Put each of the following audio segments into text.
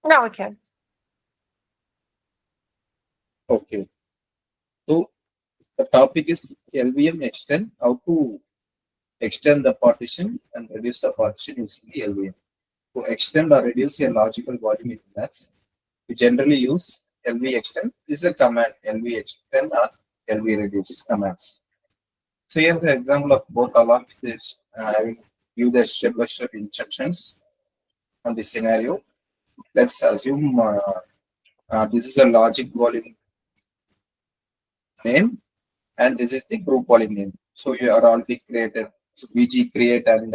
Now we can. Okay. So the topic is LVM extend, how to extend the partition and reduce the partition using the LVM. To extend or reduce a logical volume in Linux, we generally use LV extend. This is a command, LV extend or LV reduce commands. So here's the example of both along with this. I will give the step-by-step instructions on this scenario. Let's assume this is a logic volume name and this is the group volume name. So you are already created. So VG create and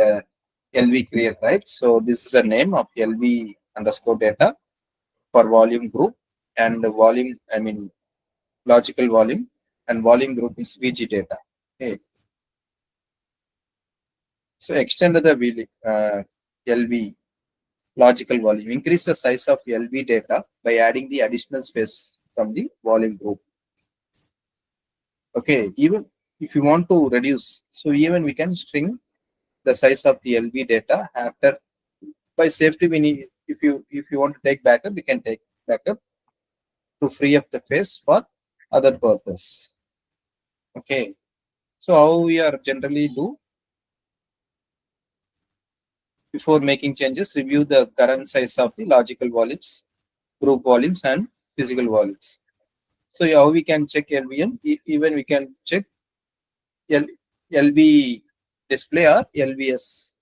LV create, right? So this is a name of LV underscore data for volume group and the volume, I mean logical volume, and volume group is VG data. Okay. So extend the LV logical volume. Increase the size of LV data by adding the additional space from the volume group. Okay, even if you want to reduce, so even we can string the size of the LV data after. By safety, we need, if you want to take backup, we can take backup to free up the space for other purpose. Okay, so how we are generally do before making changes, review the current size of the logical volumes, group volumes, and physical volumes. So how we can check LVM? Even we can check LV display or LVS.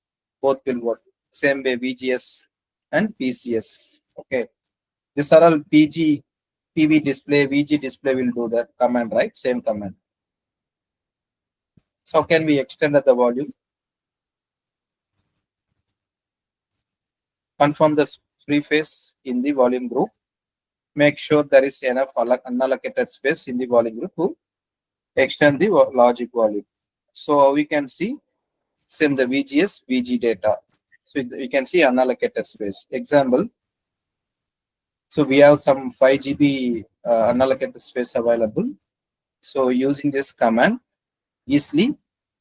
Both will work. Same way VGS and PCS. Okay. These are all PV display, VG display will do that command, right? Same command. So how can we extend the volume? Confirm the free space in the volume group. Make sure there is enough unallocated space in the volume group to extend the logic volume. So we can see same the VGS, VG data. So we can see unallocated space. Example, so we have some 5 GB unallocated space available. So using this command, easily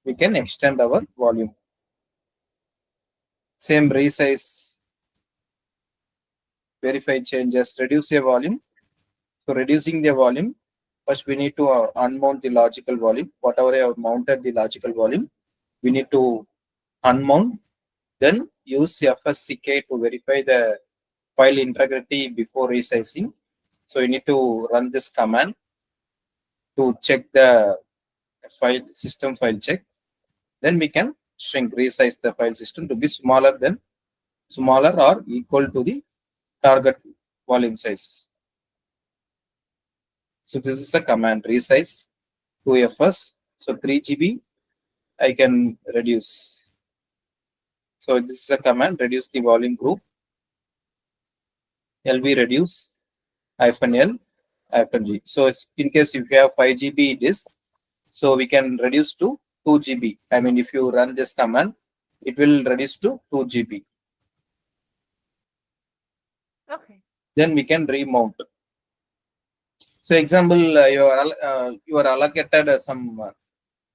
we can extend our volume. Same resize, verify changes, reduce a volume. So reducing the volume, first we need to unmount the logical volume. Whatever I have mounted the logical volume, we need to unmount. Then use FSCK to verify the file integrity before resizing. So you need to run this command to check the file system file check. Then we can resize the file system to be smaller or equal to the target volume size. So this is a command resize 2FS. So 3 GB I can reduce. So this is a command reduce the volume group. LV reduce -L -G. So in case if you have 5 GB disk, so we can reduce to 2 GB. I mean, if you run this command, it will reduce to 2 GB. Okay. Then we can remount. So example, you are allocated some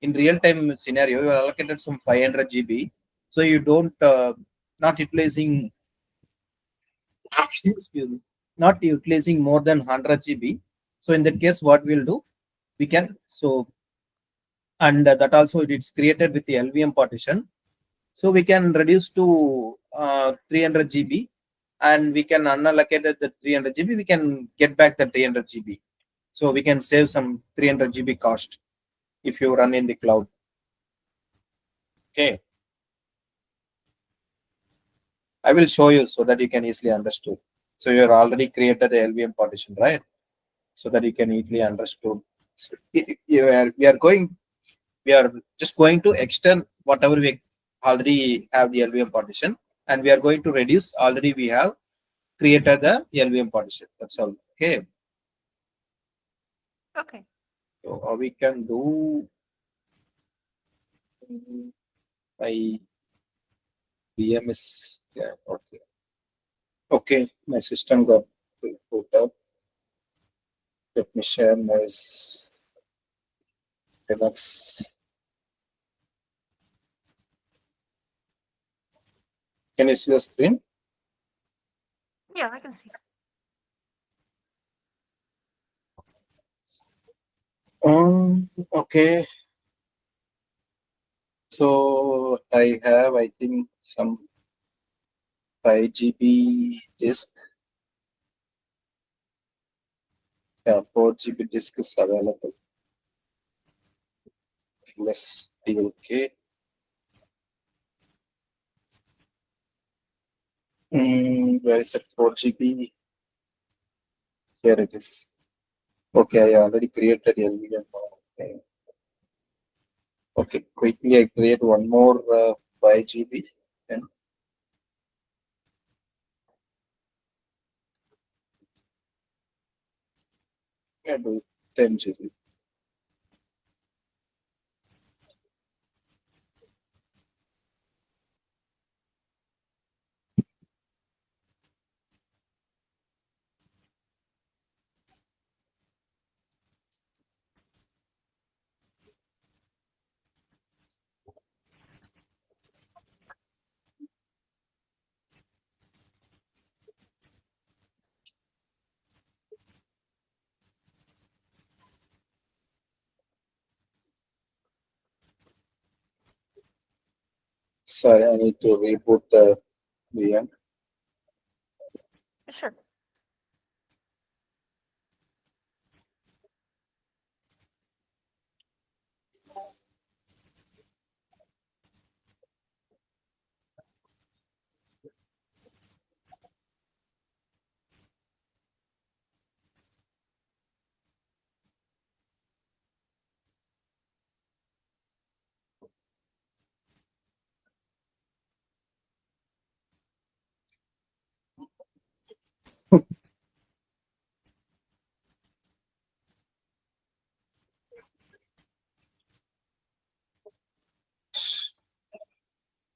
in real time scenario, you are allocated some 500 GB. So you don't not utilizing excuse me, not utilizing more than 100 GB. So in that case, what we'll do, we can and that also it's created with the LVM partition. So we can reduce to 300 GB and we can unallocate the 300 GB. We can get back the 300 GB. So we can save some 300 GB cost if you run in the cloud. Okay. I will show you so that you can easily understood. So you are already created the LVM partition, right? So that you can easily understood. So we are just going to extend whatever we already have the LVM partition, and we are going to reduce already we have created the LVM partition. That's all. Okay. Okay. So we can do by VM is yeah, okay. Okay, my system got put up. Let me share my Linux. Can you see the screen? Yeah, I can see. Okay. So I have, I think, some 5 GB disk. Yeah, 4 GB disk is available. Let's be okay. Where is it? 4 GB. Here it is. Okay, I already created LVM. Okay. Okay, quickly I create one more 5 GB. And I do 10 GB. Sorry, I need to reboot the VM. Sure.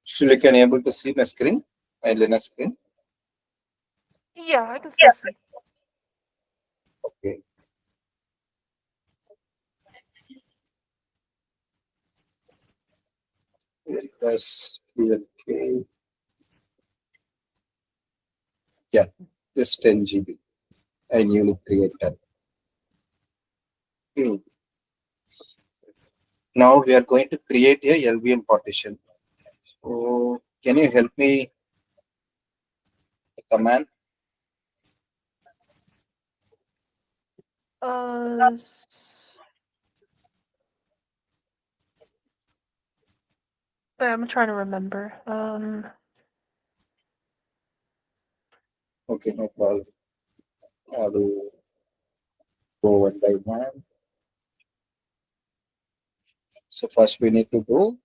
Still, you can able to see my screen, my Linux screen. Yeah, I can still see. Okay. Plus BLK. Yeah, this 10 GB. I newly created. Okay. Now we are going to create a LVM partition. So can you help me the command? Uh, I'm trying to remember. Okay, no problem. I will go one by one. So first we need to do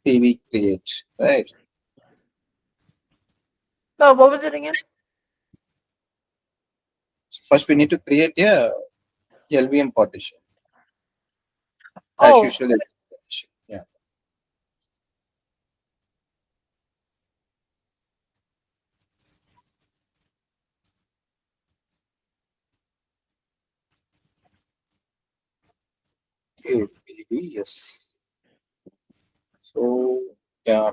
PV create, right? Oh, what was it again? So first we need to create a LVM partition. As Oh, usual, it's partition. Yeah. Okay, PV, yes. So yeah,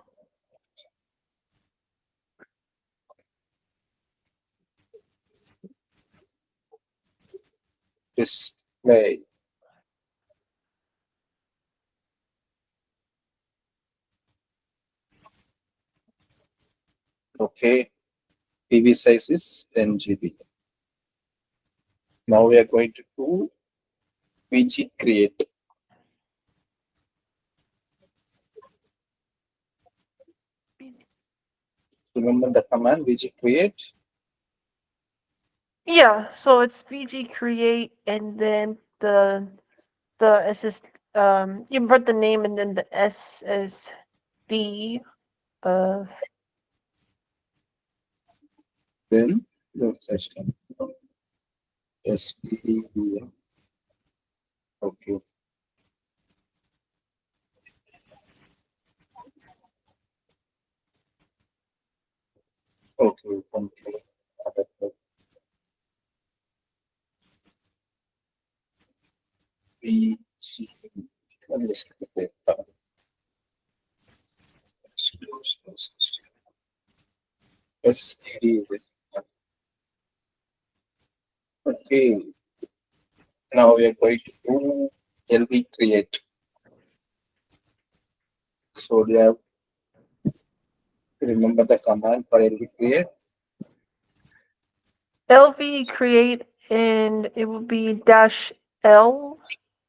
display. Okay, PV size is 10 GB. Now we are going to do VG create. Remember the command VG create? yeah. So it's VG create, and then the assist. You put the name, and then the SSD of Then the such command. SDDVM. Okay. Okay. Control. VG. Let's create SDD. Okay. Now we are going to do LV create. So you have to remember the command for LV create. LV create, and it will be dash L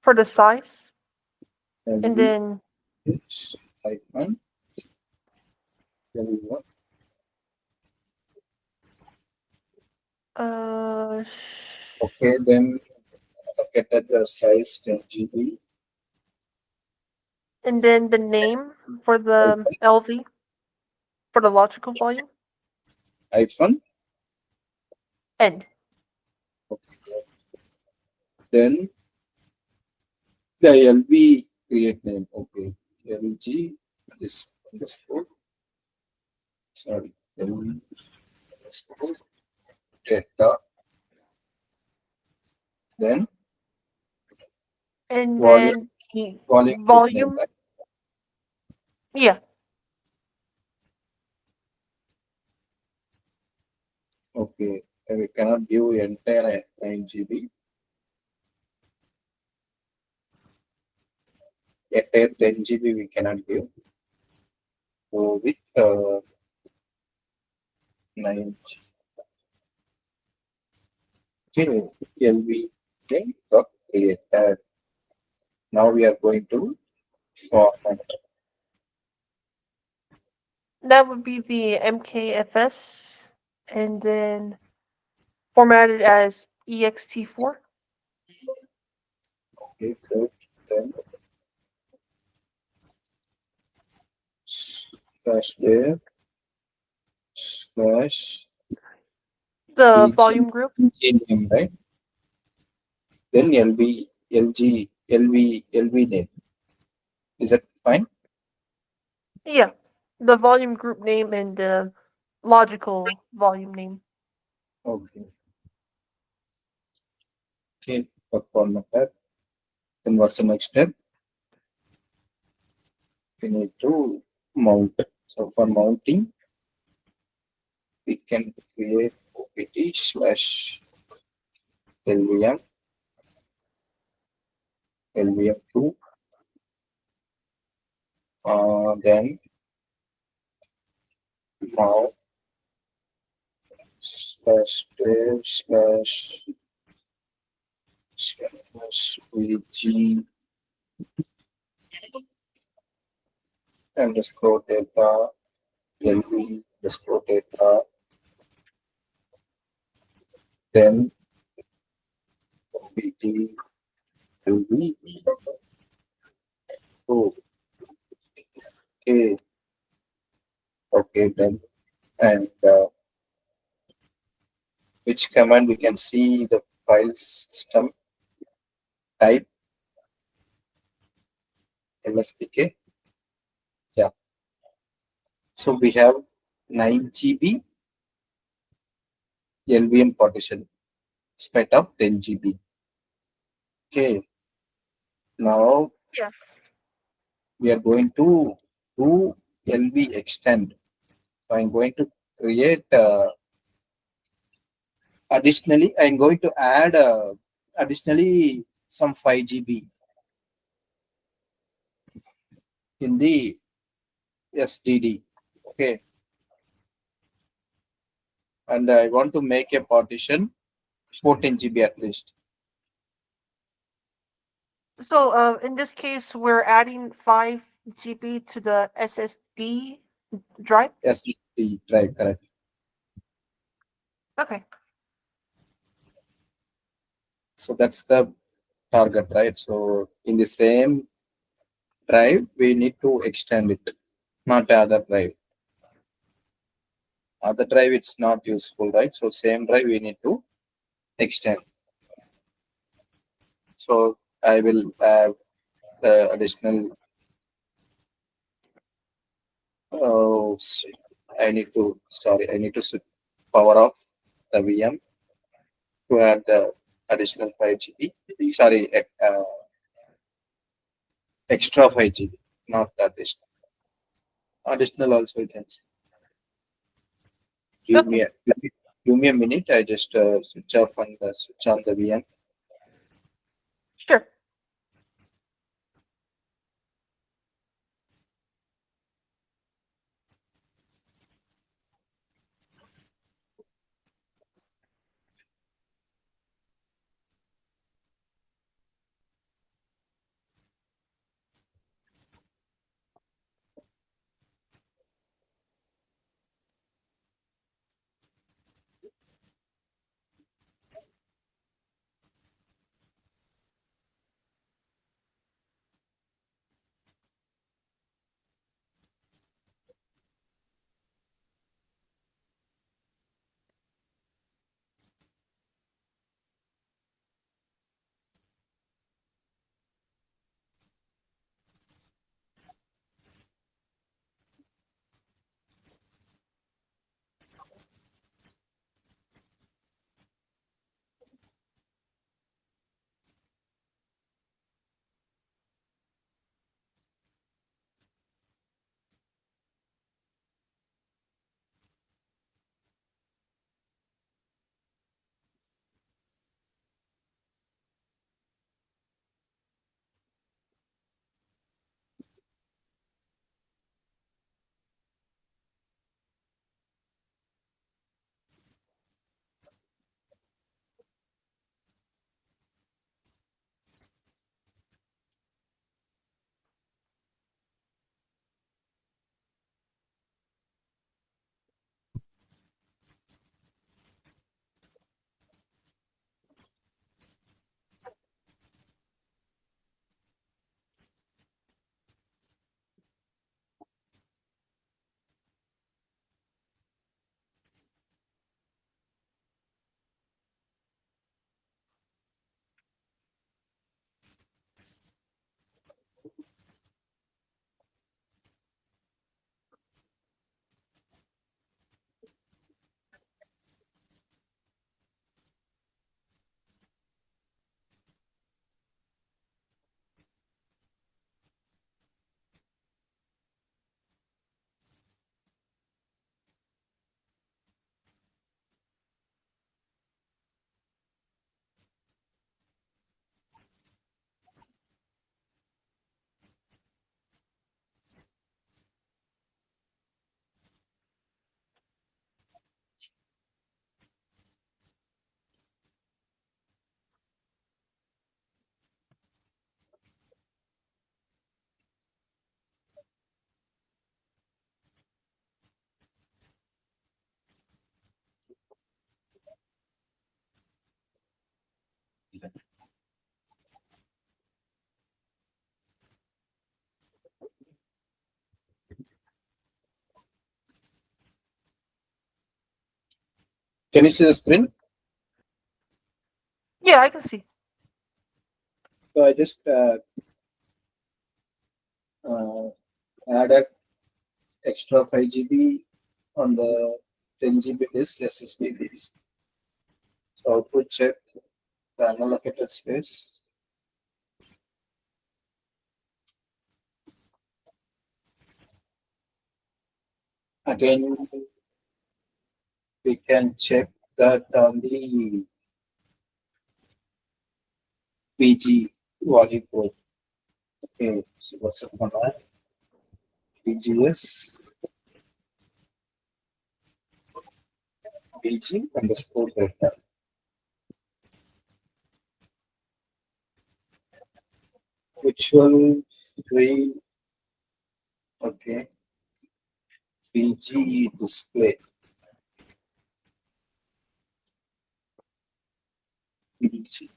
for the size, and LV then hyphen LV1. uh, Okay, then get at the size 10 GB. and then the name for the Hyphen, LV for the logical volume, hyphen. end. Okay. Then the LV create name. Okay. LG this underscore. Sorry. LV underscore data. Then And volume then the volume group name, volume, right? yeah, Okay. And we cannot give entire 9 GB. Entire 10 GB we cannot give. So with 9 GB. Okay. LV then dot created. Now we are going to format. that would be the MKFS, and then formatted as ext4. Okay, good. Then slash there slash The PG volume group, name, right? Then LV LG LV name. Is that fine? yeah, the volume group name and the logical volume name. Okay. Okay. Format that. Then what's the next step? We need to mount. So for mounting, we can create OPT slash LVM LVM2. Then mount slash dev slash VG underscore data LV underscore data. Then OPT LV. Oh, okay. Okay, then. And which command we can see the file system type lspk. Yeah. So we have 9 GB LVM partition split of 10 GB. Okay. Now Yeah. we are going to do LV extend. So I'm going to create additionally, I'm going to add additionally some 5 GB in the SDD. Okay. And I want to make a partition 14 GB at least. So in this case, we're adding 5 GB to the SSD drive. SSD drive, correct. Okay. So that's the target, right? So in the same drive, we need to extend it, not the other drive. Other drive, it's not useful, right? So same drive, we need to extend. So I will add the additional. Oh, I need to. Sorry, I need to power off the VM to add the additional 5 GB. Sorry, extra 5 GB, not additional. Additional also you can see. Give me Okay. a give me a minute. I just switch on the VM. Sure. Can you see the screen? Yeah, I can see. So I just added extra 5 GB on the 10 GB disk SSD disk. So output check the unallocated space. Again, we can check that on the PG volume code. Okay, so what's the command? PGS PG underscore delta. Virtual free. Okay, PG display. PG.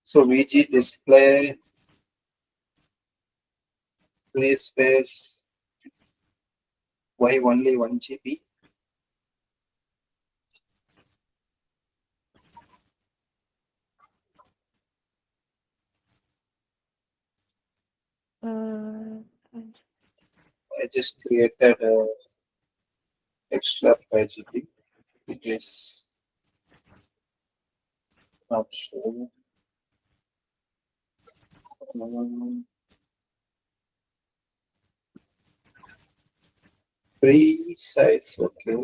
So VG display free space. Why only 1 GB? Uh, I just created a extra 5 GB. It is not showing. Free size, okay.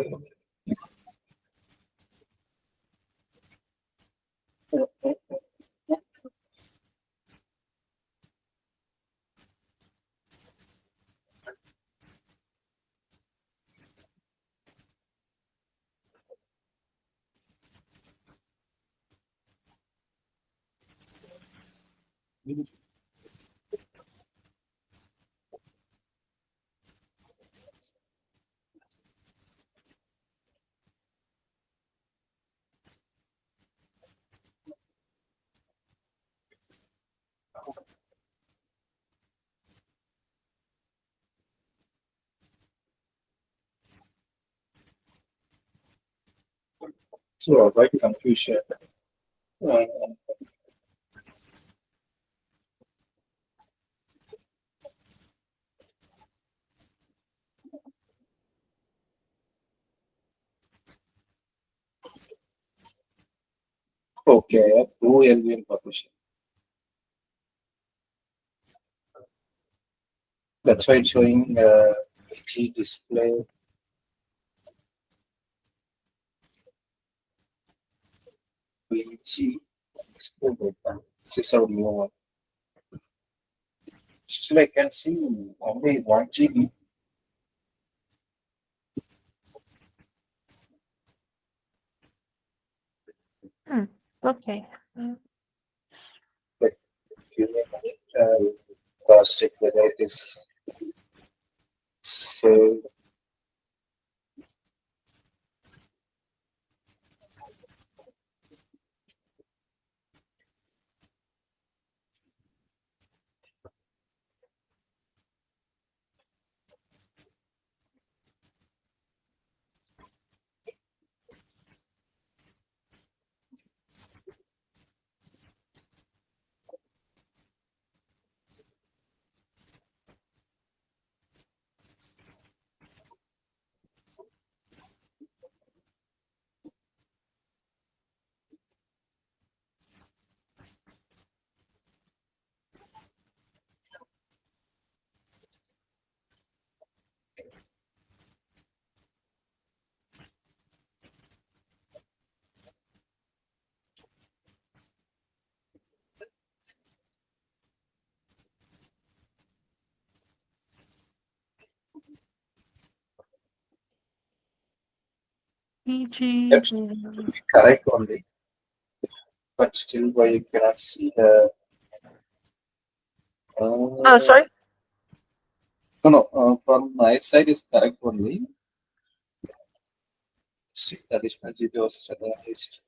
So avoid confusion. Uh, okay, two LVM partition. That's why it's showing G display. VG display data. This is our new one. Still, I can see only 1 GB. Okay. But give me a minute. Cross check whether it is saved. PG. That should be correct only. But still, why you cannot see the. Oh, sorry. No, from my side is correct only. See, additional GB was recognized.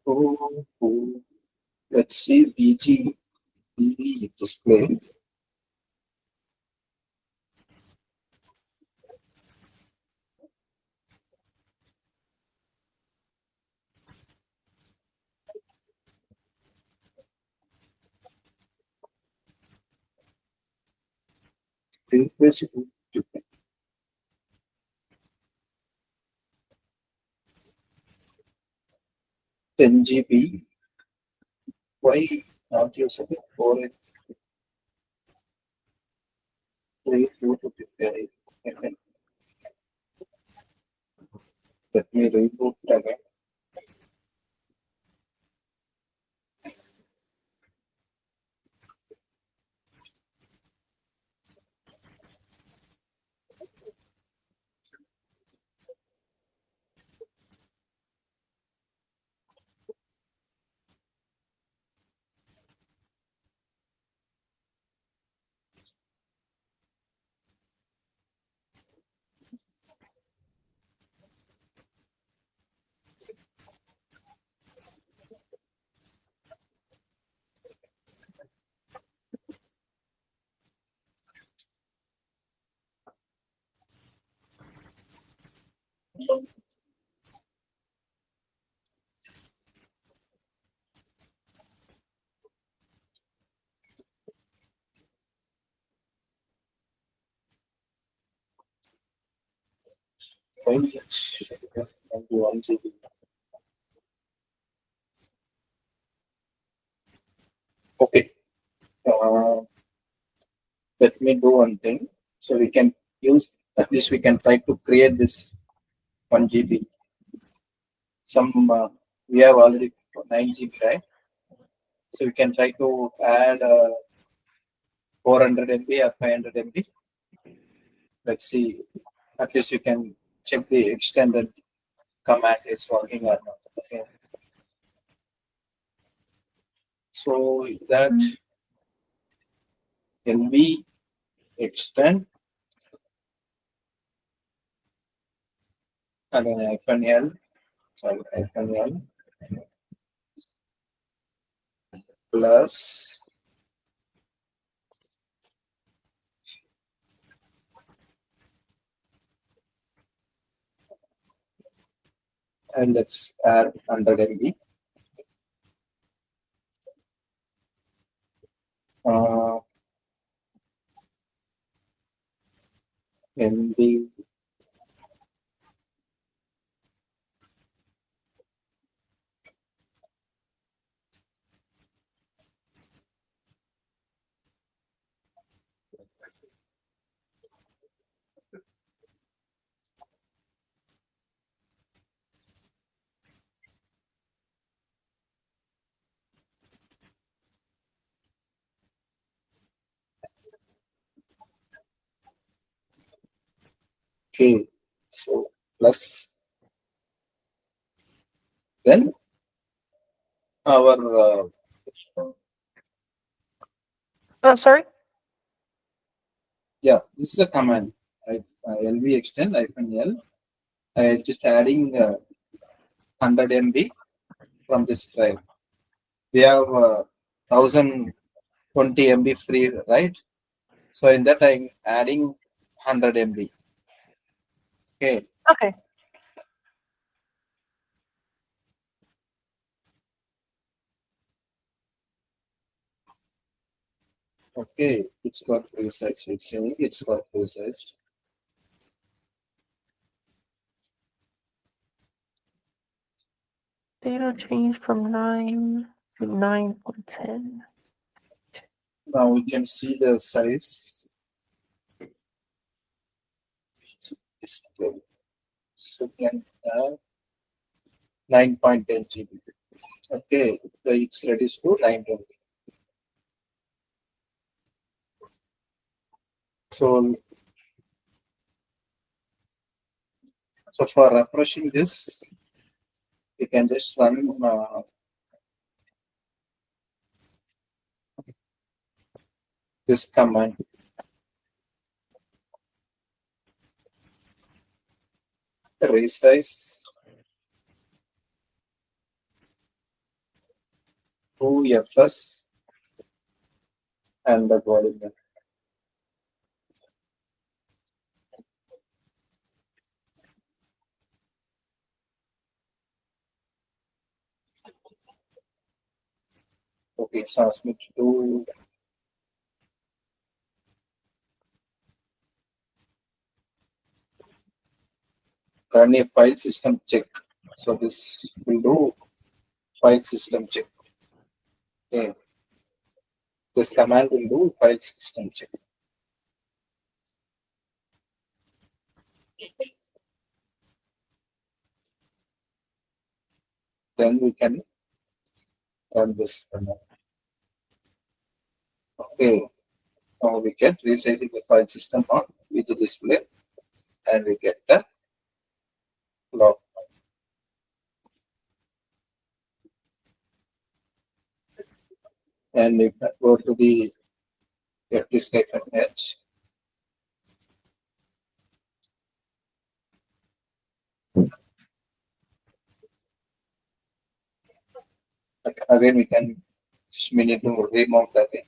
Oh. Let's see BG display. Refresh to 10 GB. Why not usable for it? 3 Let me reboot again. 1 GB. Okay. Let me do one thing. So we can use, at least we can try to create this 1 GB. We have already 9 GB, right? So we can try to add 400 MB or 500 MB. Let's see. At least you can check the extended command is working or not. Okay. So that LV extend and then -L, sorry, -L plus and let's add 100 MB. MB K. So plus then our Sorry. yeah, this is a command. LV extend -L. I just adding 100 MB from this drive. We have 1020 MB free, right? So in that I'm adding 100 MB. Okay. Okay. Okay, it's got resized. It's saying it's got resized. Data changed from 9 to 9.10. Now we can see the size. Display. So we can have 9.10 GB. Okay, so it's reduced to 920. So for refreshing this, you can just run this command. Resize to FS and the volume. Okay, so ask me to do run a file system check. So this will do file system check. Okay. This command will do file system check. Then we can run this command. Okay. Now we get resizing the file system on with the display and we get the log. And we can go to the fdisk-h. Again, we can just we need to remount again.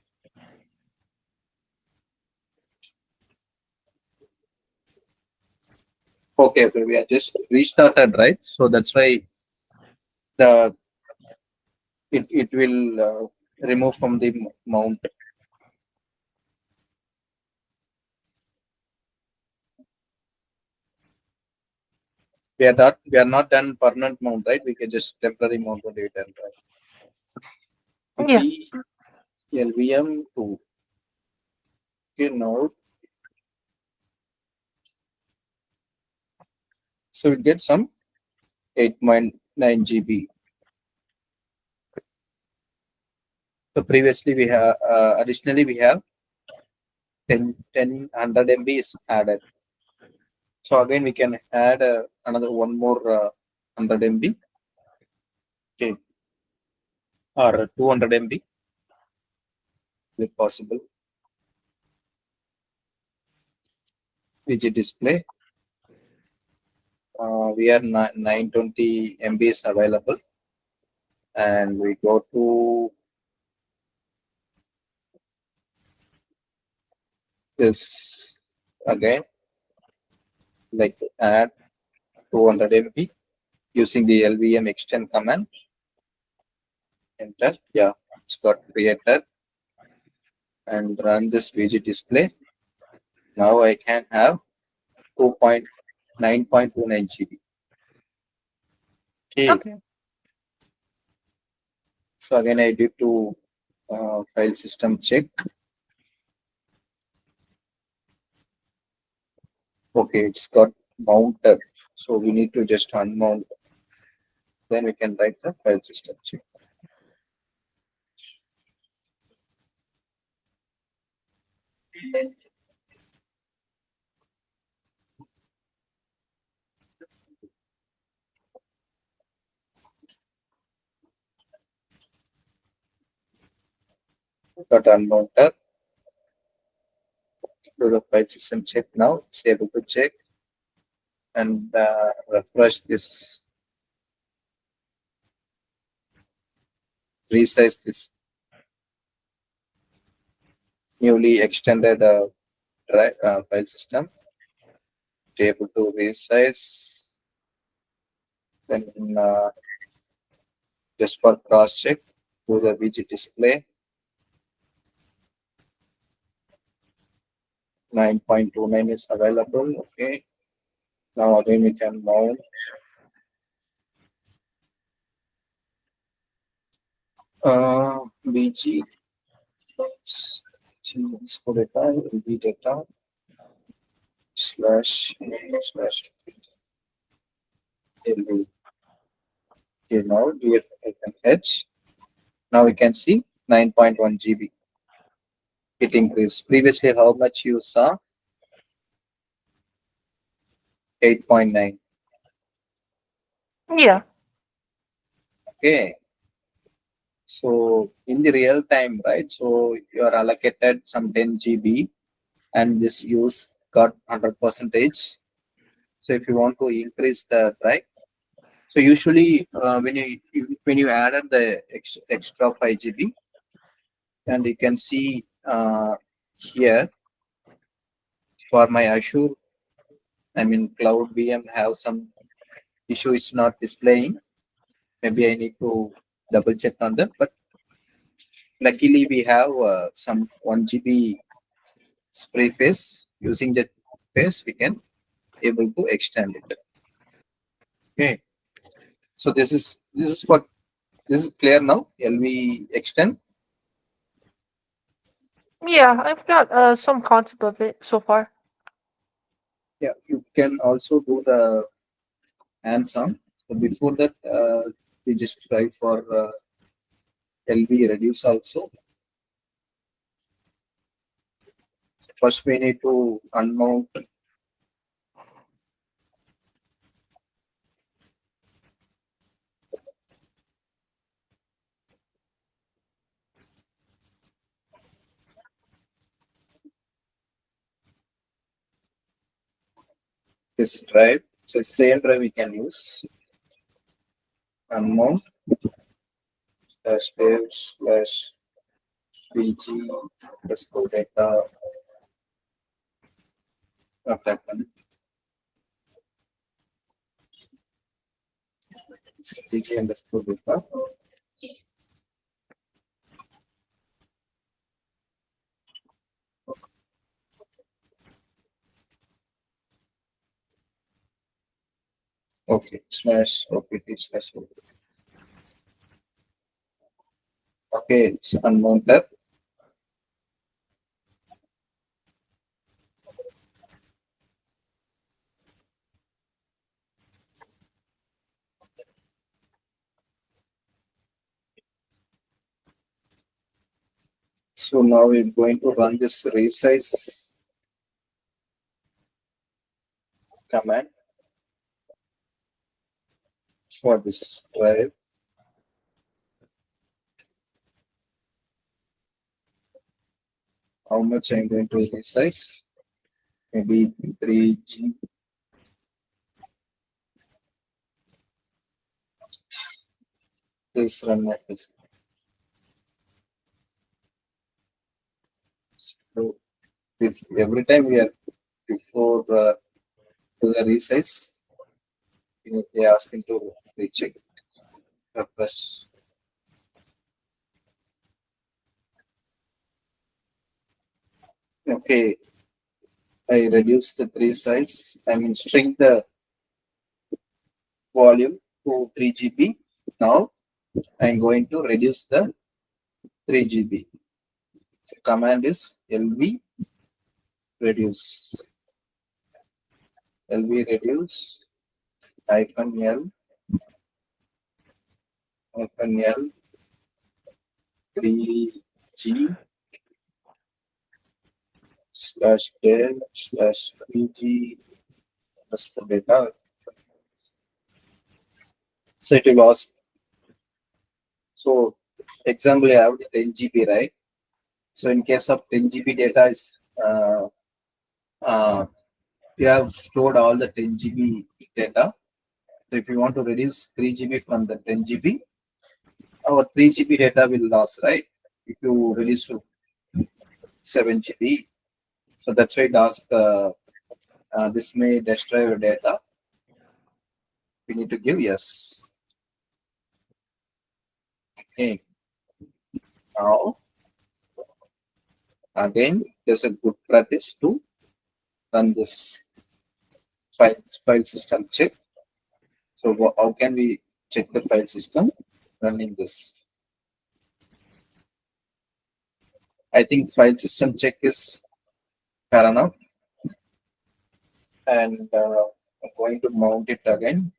Okay, we are just restarted, right? So that's why it will remove from the mount. We are not done permanent mount, right? We can just temporary mount only done, right? Yeah. PP LVM 2. Okay, now so we get some 8.9 GB. So previously we have additionally we have 100 MB is added. So again we can add another one more 100 MB, okay, or 200 MB if possible. Widget display. We are 920 MB is available, and we go to this again, like add 200 MB using the LVM extend command. Enter. Yeah, it's got created, and run this widget display. Now I can have 2.9.29 GB. Okay. Okay. So again, I did to file system check. Okay, it's got mounted. So we need to just unmount. Then we can write the file system check. Got unmounted. Do the file system check now. It's able to check and refresh this, resize this newly extended file system. Able to resize. Then just for cross check, do the widget display. 9.29 is available. Okay. Now again we can mount. BG data, LB data slash LB. Okay, now here I can H. Now we can see 9.1 GB. It increased. Previously, how much you saw? 8.9. Yeah. Okay. So in the real time, right? So you are allocated some 10 GB and this use got 100%. So if you want to increase that, right? So usually when you added the extra 5 GB, and you can see here for my Azure, I mean Cloud VM have some issue, it's not displaying. Maybe I need to double check on that. But luckily we have some 1 GB spray face. Using that face, we can able to extend it. Okay. So this is what this is clear now. LV extend. Yeah, I've got some concept of it so far. Yeah, you can also do the hands-on. So before that, we just try for LV reduce also. First, we need to unmount this drive. So same drive we can use. Unmount /dev /bg underscore data attachment. bg underscore data. Okay, slash opt slash opt. Okay, it's unmounted. So now we're going to run this resize command for this drive. How much I'm going to resize? Maybe 3G. Please run my PC. So if every time we are before do the resize, they ask him to recheck, refresh. Okay, I reduce the three size. I mean, shrink the volume to 3 GB. Now I'm going to reduce the 3 GB. So command is LV reduce. LV reduce -L -L 3G /del /3G. That's the data. So it will ask. So example, I have the 10 GB, right? So in case of 10 GB data is you have stored all the 10 GB data. So if you want to reduce 3 GB from the 10 GB, our 3 GB data will lose, right? If you reduce to 7 GB, so that's why it asks this may destroy your data. We need to give yes. Okay. Now again, there's a good practice to run this file system check. So how can we check the file system running this? I think file system check is fair enough. And I'm going to mount it again.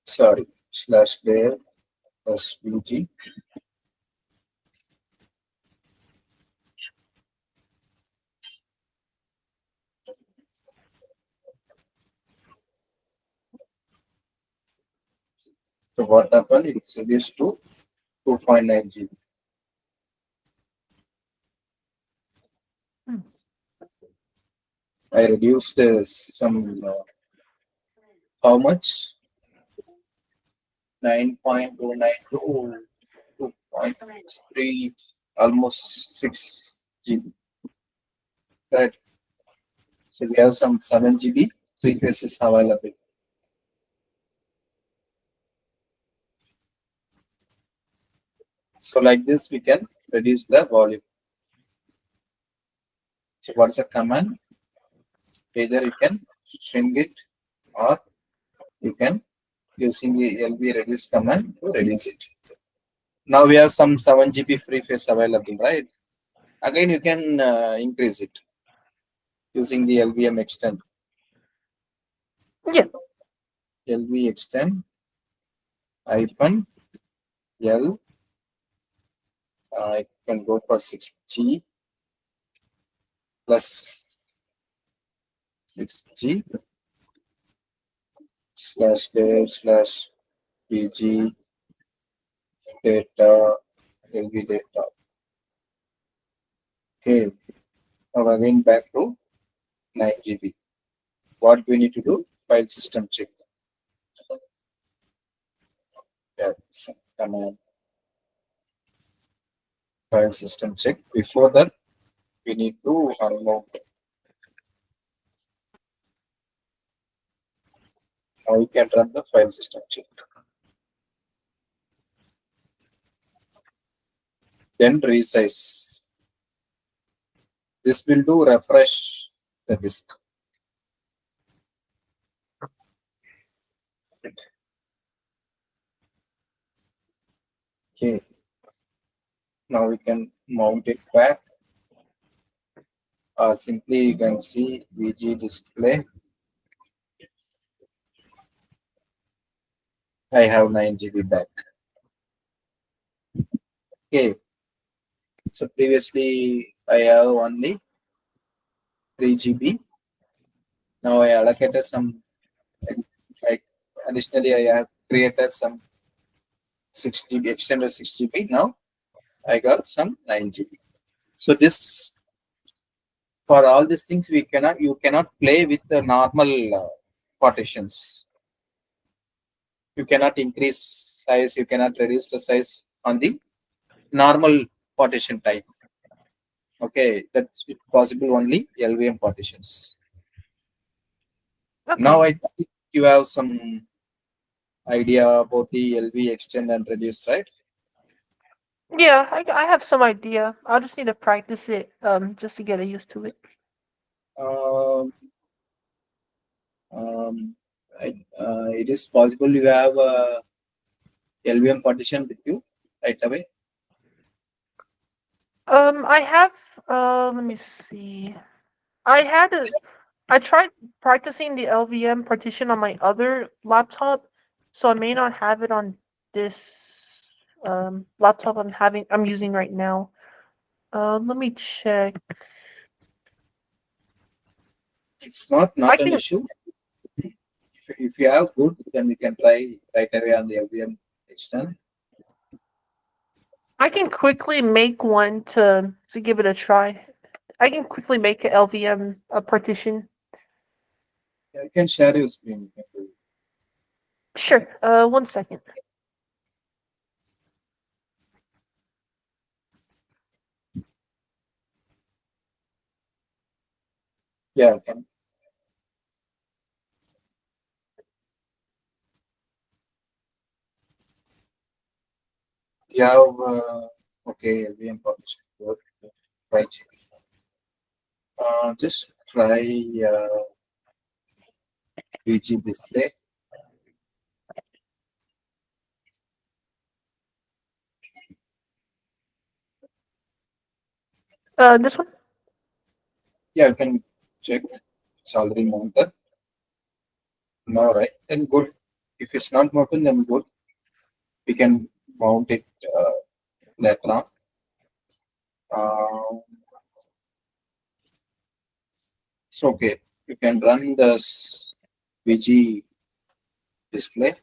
Sorry, /there /vg. So what happened? It's reduced to 2.9 GB. I reduced some how much? 9.29 to 2.3, almost 6 GB. Right. So we have some 7 GB three phases available. So like this, we can reduce the volume. So what is the command? Either you can shrink it or you can using the LV reduce command to reduce it. Now we have some 7 GB free space available, right? Again, you can increase it using the LVM extend. Yeah. LV extend hyphen L. I can go for 6G plus 6G /dev/pg data LV data. Okay. Now again back to 9 GB. What we need to do? File system check. Yeah, command file system check. Before that, we need to unmount. Now you can run the file system check. Then resize. This will do refresh the disk. Okay. Now we can mount it back. Simply you can see VG display. I have 9 GB back. Okay. So previously I have only 3 GB. Now I allocated some, like additionally I have created some 6 GB, extended 6 GB. Now I got some 9 GB. So this, for all these things, you cannot play with the normal partitions. You cannot increase size, you cannot reduce the size on the normal partition type. Okay, that's possible only LVM partitions. Okay. Now I think you have some idea about the LV extend and reduce, right? Yeah, I have some idea. I'll just need to practice it just to get used to it. Um, it is possible you have a LVM partition with you right away. I have let me see. I tried practicing the LVM partition on my other laptop, so I may not have it on this laptop I'm using right now. Let me check. If not, I not an can issue. If you have good, then you can try right away on the LVM extend. I can quickly make one to give it a try. I can quickly make a LVM a partition. Yeah, you can share your screen. You can do. Sure. 1 second. Yeah, you can. You have okay LVM partition for 5 GB. Just try VG display. This one. Yeah, you can check. It's already mounted. No, right? Then good. If it's not mounted, then good. We can mount it later on. Uh, so okay, you can run the VG display,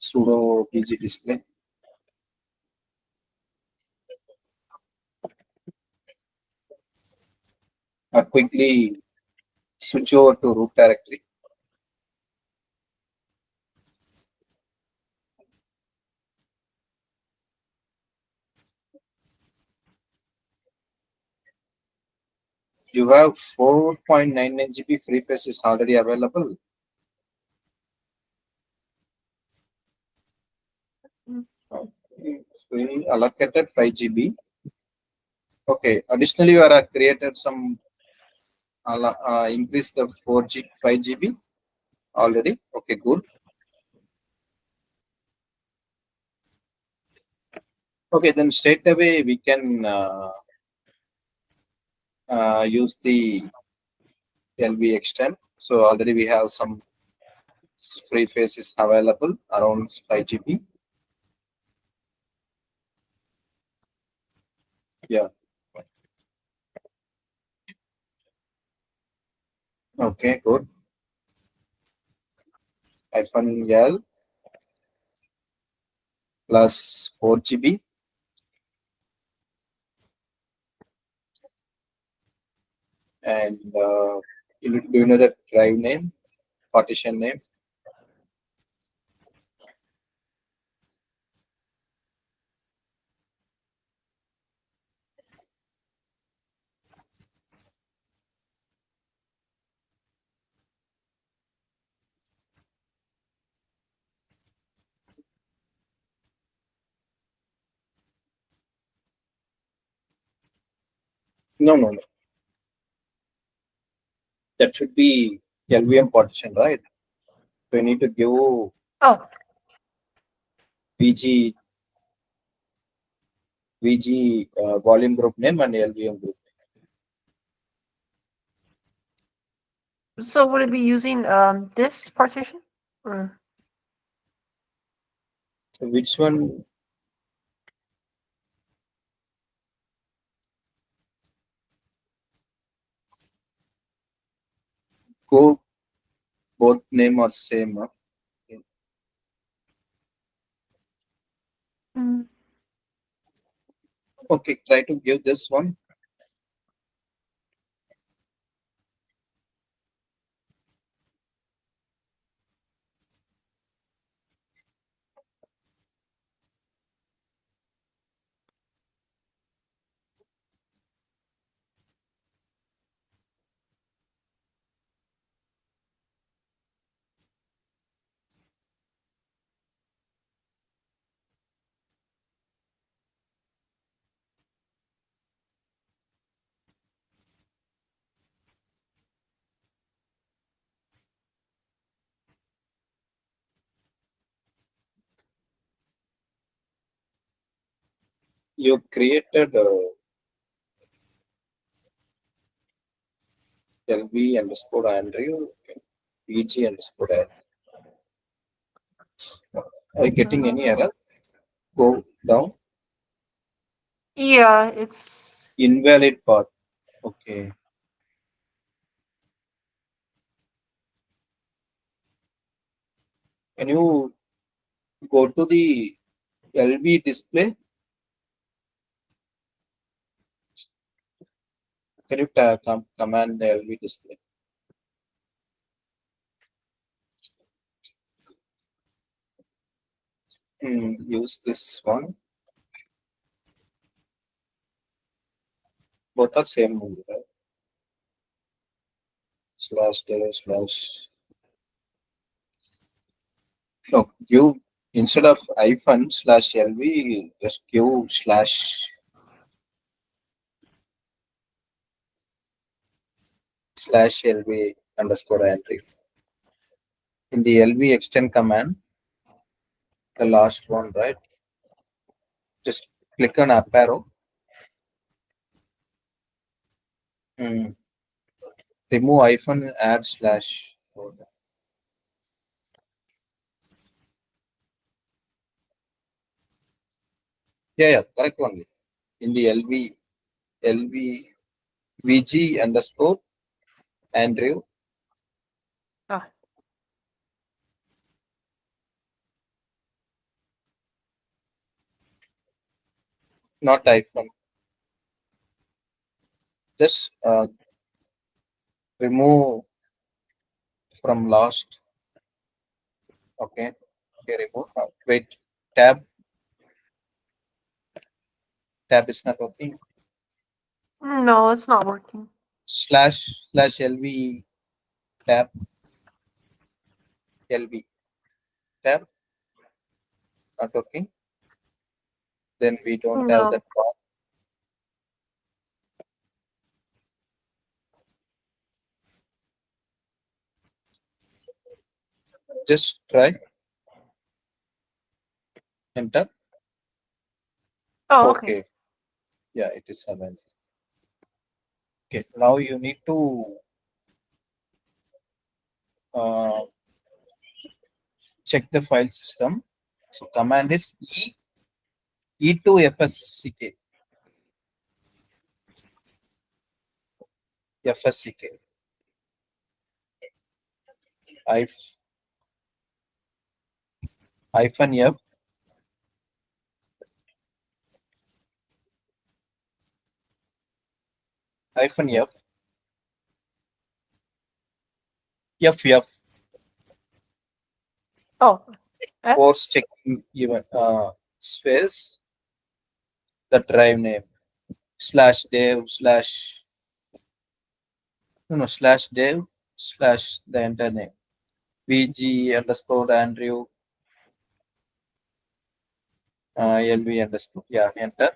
sudo VG display. Quickly switch over to root directory. You have 4.99 GB free space is already available. Okay, free allocated 5 GB. Okay, additionally, you are created some increase the 5 GB already. Okay, good. Okay, then straight away we can use the LV extend. So already we have some free faces available around 5 GB. Yeah. Okay, good. -L plus 4 GB. And do you know the drive name, partition name? No, no, no. That should be LVM partition, right? So you need to give Oh, VG volume group name and LVM group. so would it be using this partition? Or So which one? Go both name are same. Huh? mm, Okay, try to give this one. You created LV underscore Andrew, VG underscore Andrew. Are you getting any uh, error? Go down. yeah, it's Invalid path. Okay. Can you go to the LV display? Can you command the LV display? Use this one. Both are same only, right? Slash there slash. No, give instead of hyphen slash LV, just give slash LV underscore entry. In the LV extend command, the last one, right? Just click on up arrow. Mm, remove hyphen, add slash. Yeah, correct only. In the LV VG underscore Andrew, ah, not hyphen. Just remove from last. Okay. Okay, remove. Wait. Tab is not working. no, it's not working. Slash LV tab LV tab not working. Then we don't have that No. part. Just try enter. Oh, okay. Okay. Yeah, it is 7. Okay. Now you need to uh, check the file system. So command is E2 FSCK hyphen F hyphen F Oh, F. force checking even space the drive name slash dev slash no slash dev slash the enter name VG underscore Andrew LV underscore, yeah, enter.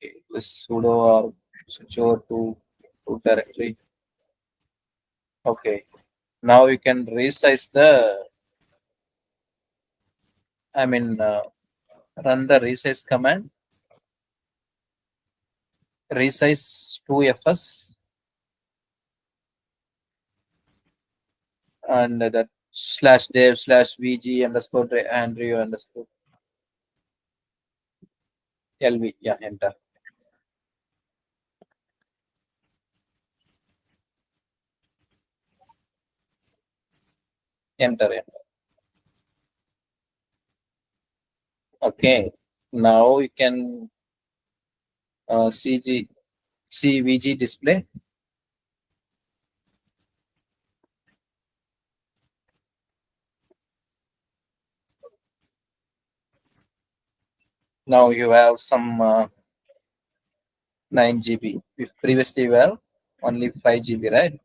Okay, this sudo or switch over to root directory. Okay, now you can resize the, I mean, run the resize command, resize 2fs, and that slash dev slash vg underscore andrew underscore lv. Yeah, enter, enter, enter. Okay, now you can see vg display. Now you have some 9 GB. If previously you have only 5 GB, right?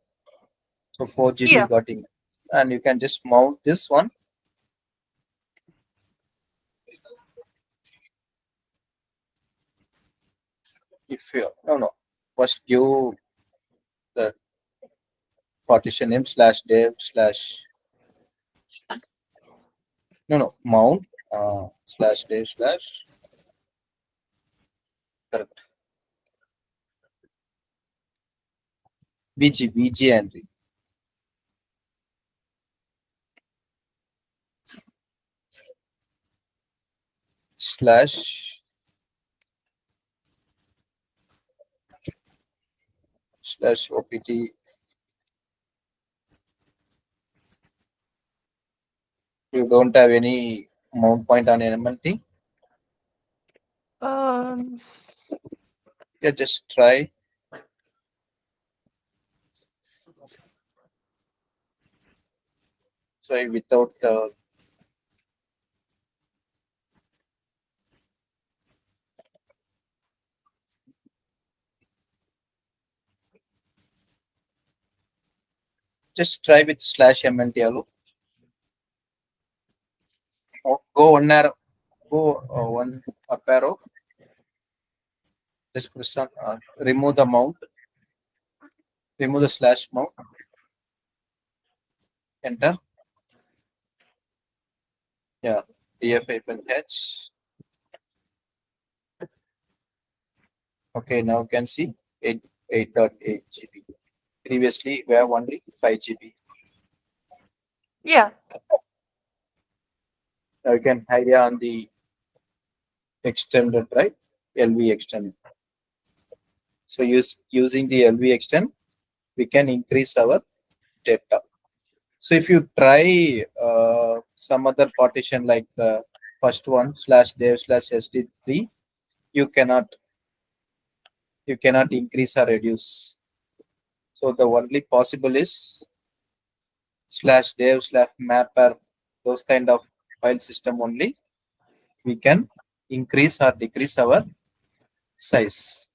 So 4 GB Yeah. got in, and you can just mount this one. If you no no, first give the partition name slash dev slash no mount slash dev slash correct vg entry slash slash opt. You don't have any mount point on NMLT. S- Yeah, just try without just try with slash mlt. Hello. Go one arrow, go one up arrow. Just press on remove the mount, remove the slash mount, enter. Yeah, df h. Okay, now you can see 8.8 GB. Previously we have only 5 GB. yeah. Now you can idea on the extended, right? LV extend. So using the LV extend, we can increase our data. So if you try some other partition like first one slash dev slash sd3, you cannot increase or reduce. So the only possible is slash dev slash mapper, those kind of file system only we can increase or decrease our size.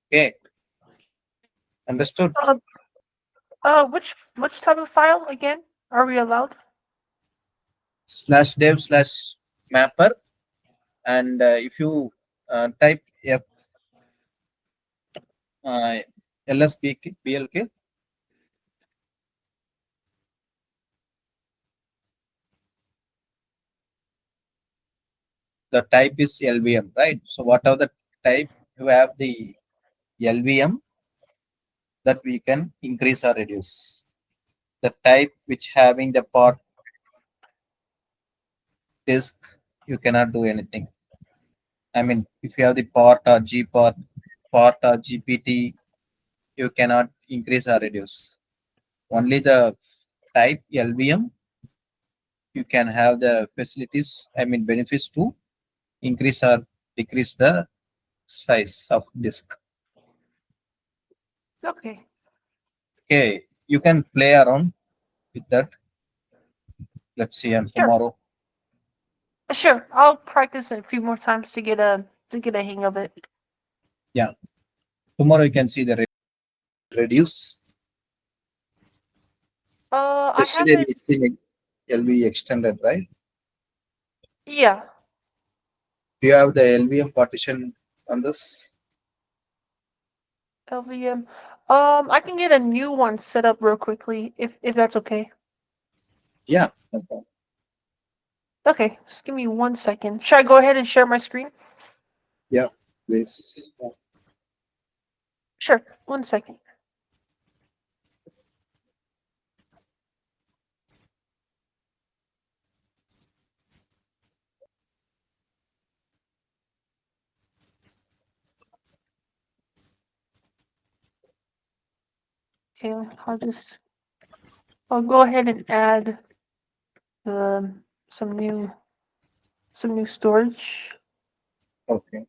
Okay, understood? Uh, which type of file again are we allowed? Slash dev slash mapper, and if you type f uh, lsblk, the type is LVM, right? So whatever the type you have the LVM, that we can increase or reduce. The type which having the part disk, you cannot do anything. I mean, if you have the part or G part or GPT, you cannot increase or reduce. Only the type LVM, you can have the facilities, I mean benefits to increase or decrease the size of disk. Okay. Okay, you can play around with that. Let's see on Sure. tomorrow. Sure. I'll practice it a few more times to get a hang of it. Yeah, tomorrow you can see the reduce. I Yesterday haven't. we see LV extended, right? Yeah. Do you have the LVM partition on this? LVM. I can get a new one set up real quickly if that's okay. Yeah, no problem. Okay, just give me 1 second. Should I go ahead and share my screen? Yeah, please. Sure. 1 second. Okay, I'll go ahead and add um some new some new storage. Okay.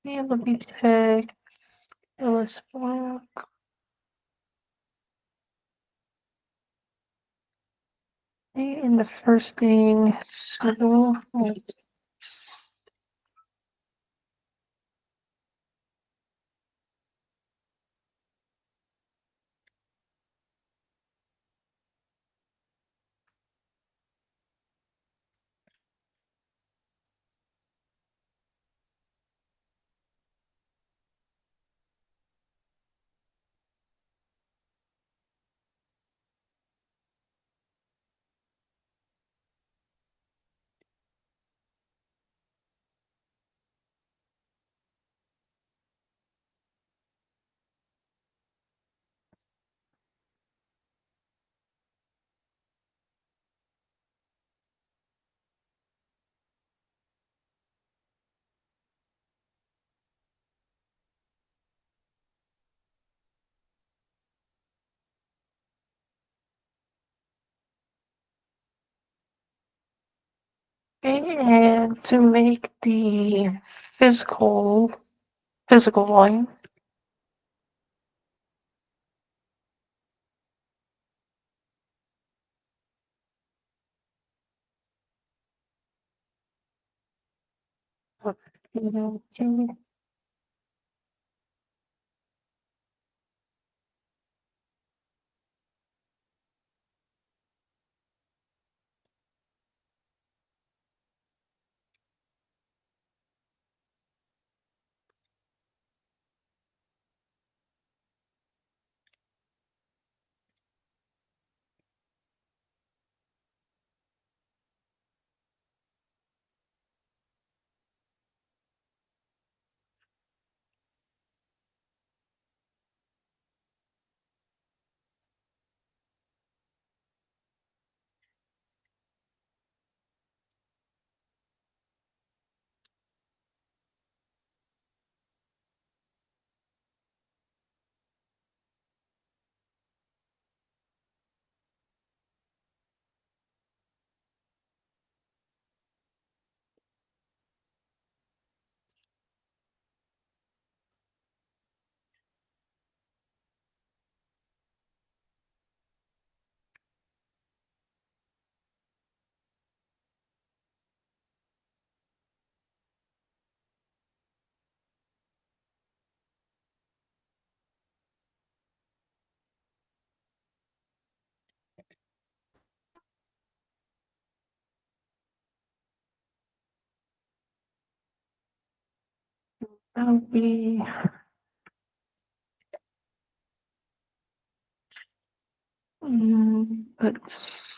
Okay, let me check. LS block. Okay, and the first thing. So okay, and to make the physical physical volume. Okay. That'll be let's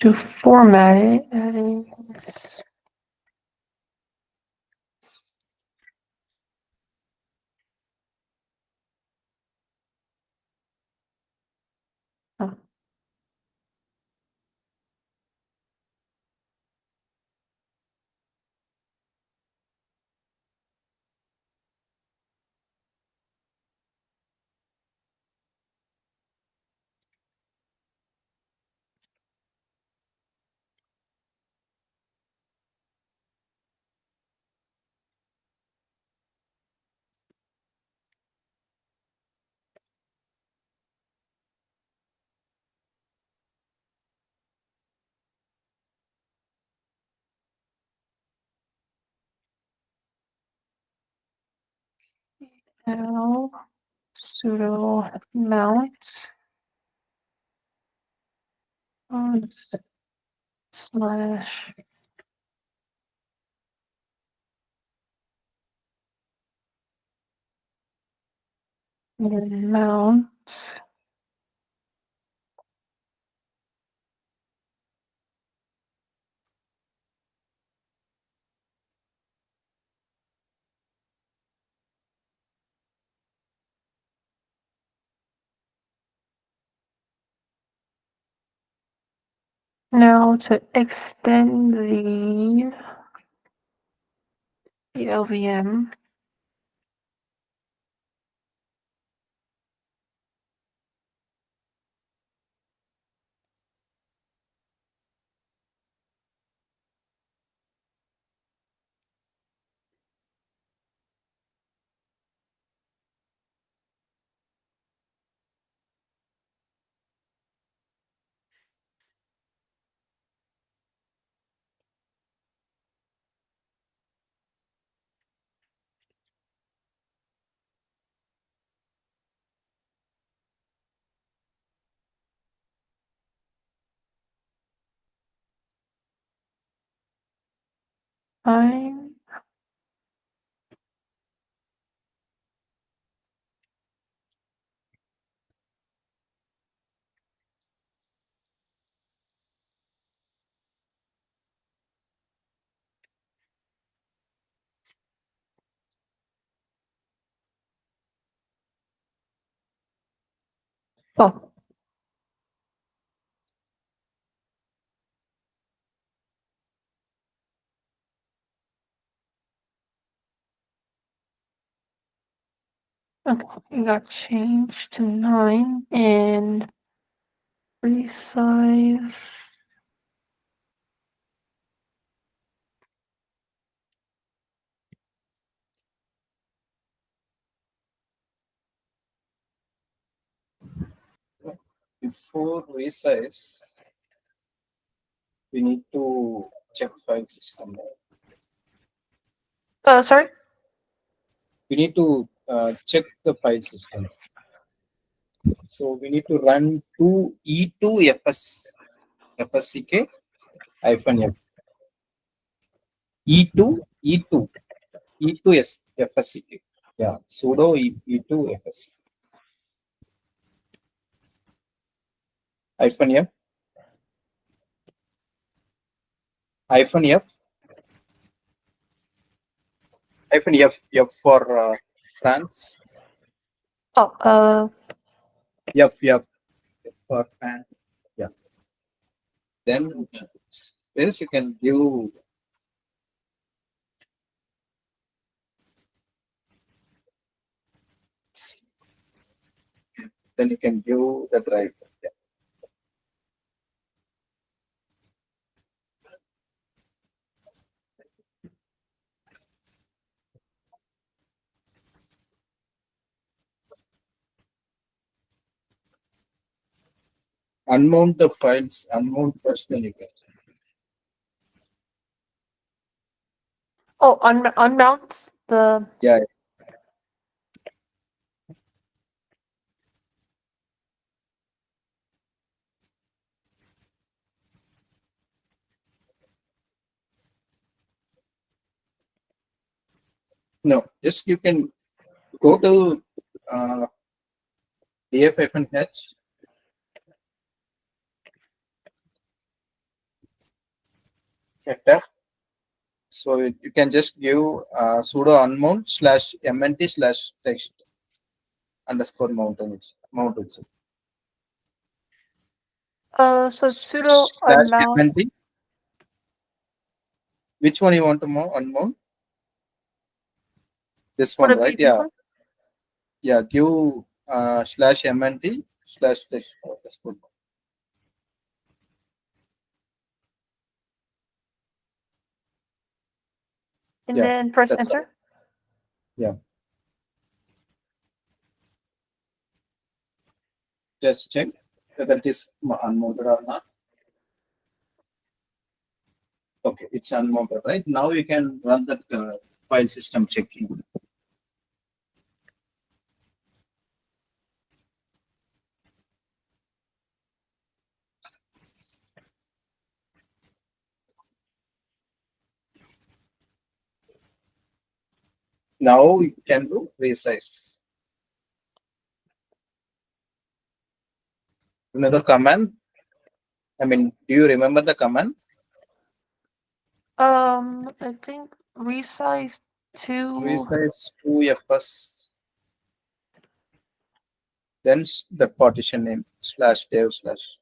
to format it. That is oh, now sudo mount slash mount. Now to extend the LVM. Fine. Oh, okay. It got changed to 9 and resize. Before resize, we need to check file system. Sorry. We need to check the file system. So we need to run to e2fs fsck hyphen f e2 e2 e2s fsck. Yeah, sudo e2 fsck hyphen f hyphen f hyphen f for France. Oh, F for France. Yeah. Then this you can give then you can give the drive. Yeah. Unmount the files, unmount first, then you can. Oh, unmount the. Yeah. No, just you can go to df-h, enter. So you can just give sudo unmount slash mnt slash text underscore mount itself. So it's sudo Slash unmount. mnt. Which one you want to mount? Unmount? This Would one, it right? be this Yeah. one? Yeah. Give slash mnt slash text underscore. And Yeah. then press That's all. enter. Yeah. Just check whether it is unmounted or not. Okay, it's unmounted, right? Now you can run that file system checking. Now you can do resize. Another command. I mean, do you remember the command? I think resize to. Resize to fs, then the partition name slash dev slash.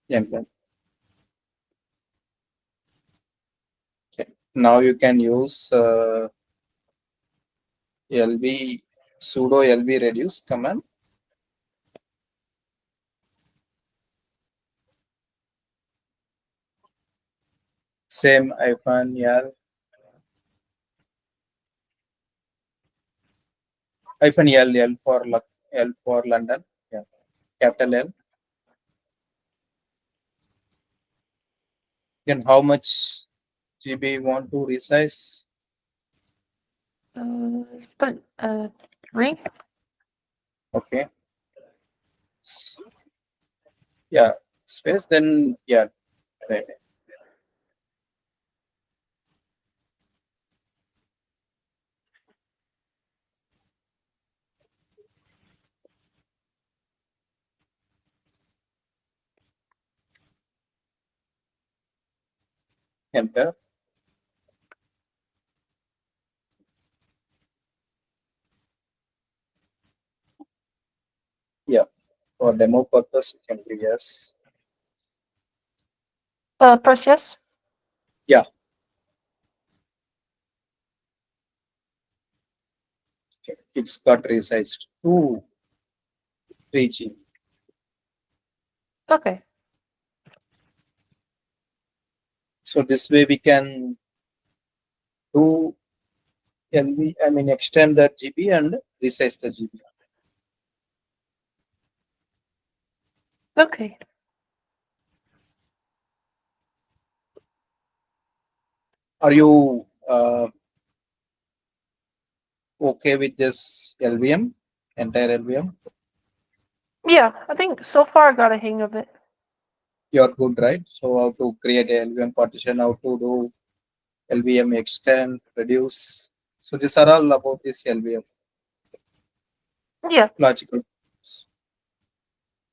Enter. Okay. Now you can use lv sudo lv reduce command. Same hyphen l hyphen l for L for London. Yeah, capital L. Then how much GB you want to resize? But ring. Okay. Yeah, space. Then yeah, right. Enter. Yeah, for demo purpose, you can do yes. Press yes. Yeah, okay. It's got resized to 3G. Okay. So this way we can do LV, I mean extend the GB and resize the GB. Okay. Are you okay with this LVM, entire LVM? Yeah, I think so far I got a hang of it. You're good, right? So how to create a LVM partition, how to do LVM extend, reduce. So these are all about this LVM Yeah. logical.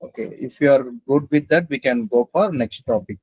Okay, if you are good with that, we can go for next topic.